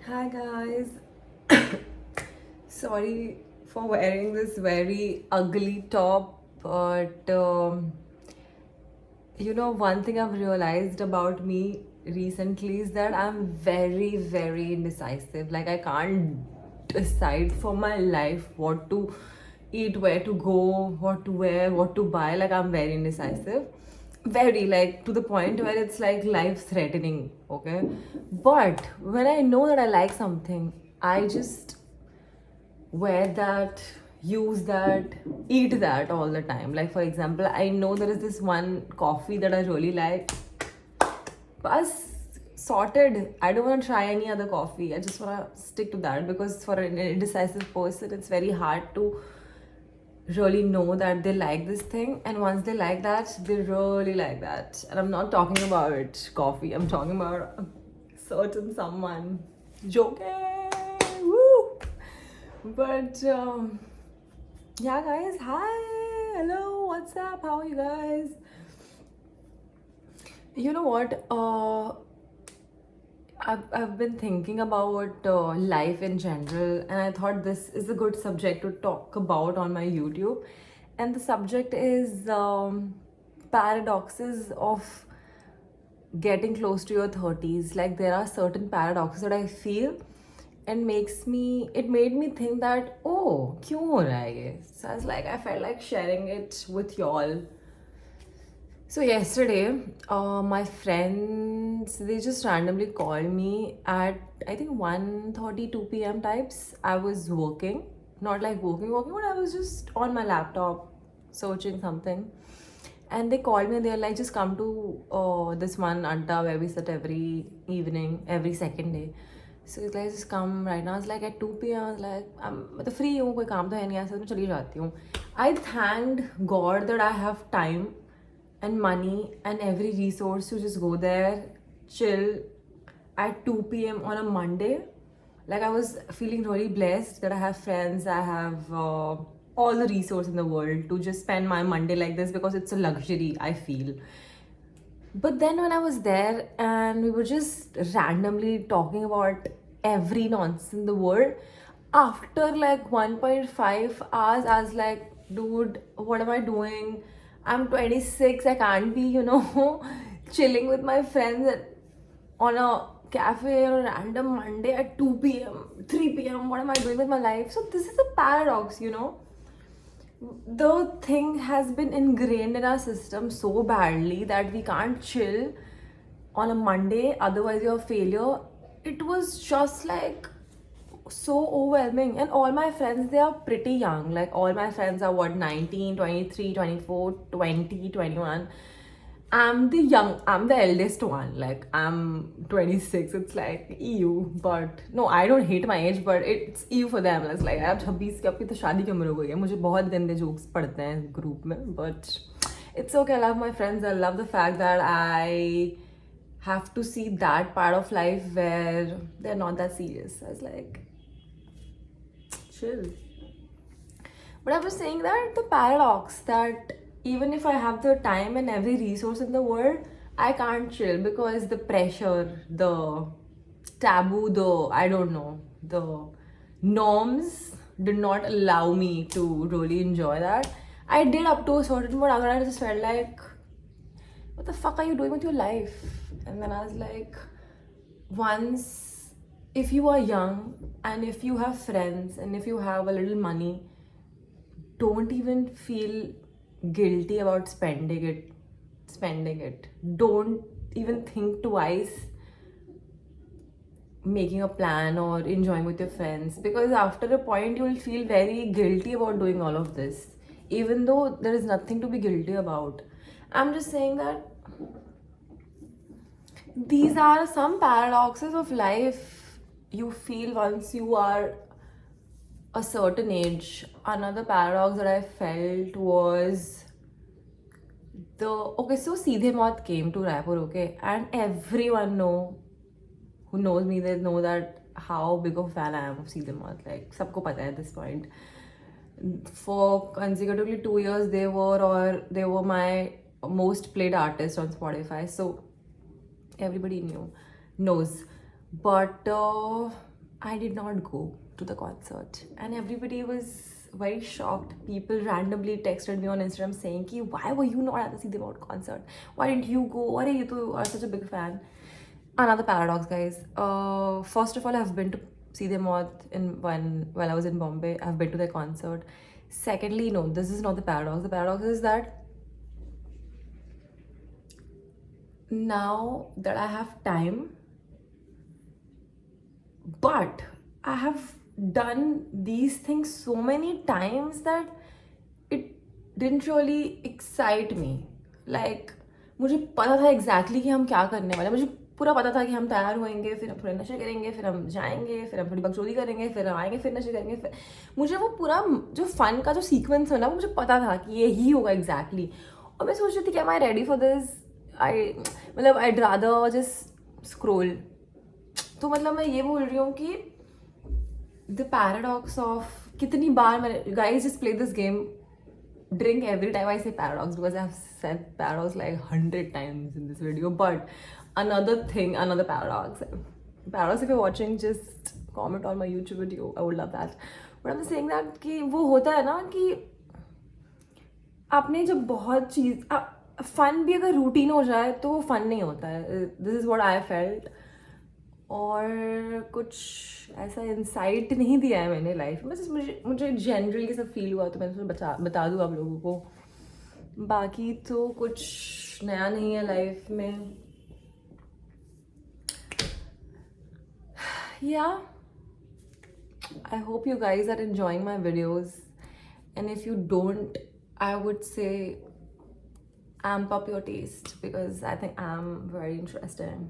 Hi guys. Sorry for wearing this very ugly top, but one thing I've realized about me recently is that I'm very, very indecisive. Like, I can't decide for my life what to eat, where to go, what to wear, what to buy. Like, I'm very indecisive. Very, like, to the point where it's like life threatening, okay? But when I know that I like something, I just wear that, use that, eat that all the time. Like, for example, I know there is this one coffee that I really like. Bas, sorted. I don't want to try any other coffee. I just want to stick to that because for an indecisive person, it's very hard to really know that they like this thing. And once they like that, they really like that. And I'm not talking about coffee, I'm talking about a certain someone. Joking! Woo! But yeah, guys, hi, hello, what's up? How are you guys? You know what? I've been thinking about life in general, and I thought this is a good subject to talk about on my YouTube. And the subject is paradoxes of getting close to your 30s. Like, there are certain paradoxes that I feel and it made me think that, oh, kyun ho raha hai ye? So I was like, I felt like sharing it with y'all. So yesterday, my friends, they just randomly called me at, I think, 1:32 p.m. types. I was working, not like working, but I was just on my laptop searching something. And they called me and they're like, just come to this one adda where we sit every evening, every second day. So it's like, just come right now. It's like at 2 p.m. I was like, I'm free हूँ, कोई काम तो है नहीं, ऐसे मैं चली जाती हूँ. I thanked God that I have time and money and every resource to just go there, chill at 2 p.m. on a Monday. Like, I was feeling really blessed that I have friends, I have all the resource in the world to just spend my Monday like this because it's a luxury, I feel. But then when I was there and we were just randomly talking about every nonsense in the world, after like 1.5 hours, I was like, dude, what am I doing? I'm 26, I can't be, chilling with my friends on a cafe on a random Monday at 2 p.m., 3 p.m. What am I doing with my life? So, this is a paradox. The thing has been ingrained in our system so badly that we can't chill on a Monday, otherwise you're a failure. It was just like so overwhelming. And all my friends, they are pretty young. Like, all my friends are what, 19, 23, 24, 20, 21. I'm the eldest one. Like, I'm 26. It's like EU. But no, I don't hate my age, but it's EU for them. It's like, आप 26 की आपकी तो शादी की उम्र हो गई है. मुझे बहुत गंदे jokes पढ़ते हैं ग्रुप में. But it's okay. I love my friends. I love the fact that I have to see that part of life where they're not that serious. I was like, chill. But I was saying that the paradox that even if I have the time and every resource in the world, I can't chill because the pressure, the taboo, I don't know, the norms did not allow me to really enjoy that. I did up to a certain point, and I just felt like, what the fuck are you doing with your life? And then I was like, once, if you are young and if you have friends and if you have a little money, don't even feel guilty about spending it. Don't even think twice making a plan or enjoying with your friends, because after a point you will feel very guilty about doing all of this, even though there is nothing to be guilty about. I'm just saying that these are some paradoxes of life you feel once you are a certain age. Another paradox that I felt was so Seedhe Maut came to Raipur, okay, and everyone who knows me, they know that how big of a fan I am of Seedhe Maut. Like, sabko pata hai at this point. For consecutively 2 years, they were my most played artist on Spotify. So everybody knows. But I did not go to the concert, and everybody was very shocked. People randomly texted me on Instagram saying, "Ki, why were you not at the See Them Out concert? Why didn't you go? Why you are such a big fan?" Another paradox, guys. First of all, I've been to See Them Out while I was in Bombay. I've been to their concert. Secondly, no, this is not the paradox. The paradox is that now that I have time, but I have done these things so many times that it didn't really excite me. Like, मुझे पता था exactly कि हम क्या करने वाले हैं. मुझे पूरा पता था कि हम तैयार होएंगे, फिर हम थोड़े नशे करेंगे, फिर हम जाएंगे, फिर हम थोड़ी बकचोदी करेंगे, फिर हम आएंगे, फिर नशे करेंगे. फिर मुझे वो पूरा जो फन का जो सीक्वेंस है ना, वो मुझे पता था कि ये ही होगा exactly. और मैं सोच रही थी कि am I ready for this? मतलब I'd rather just scroll. तो मतलब मैं ये बोल रही हूँ कि the paradox of कितनी बार मैंने, guys, just play this game, drink every time I say paradox, because I have said paradox like 100 times in this video. But another thing, another paradox, if you're watching, just comment on my YouTube video, I would love that. But I'm saying that कि वो होता है ना कि आपने जब बहुत चीज फन भी अगर रूटीन हो जाए तो वो फन नहीं होता है. This is what I felt. और कुछ ऐसा इंसाइट नहीं दिया है मैंने लाइफ में. मुझे जनरली सब फील हुआ तो मैंने सोचा बता दूँ आप लोगों को. बाकी तो कुछ नया नहीं है लाइफ में. Yeah, I hope you guys are enjoying my videos, and if you don't, I would say amp up your taste, because I think I'm very interesting.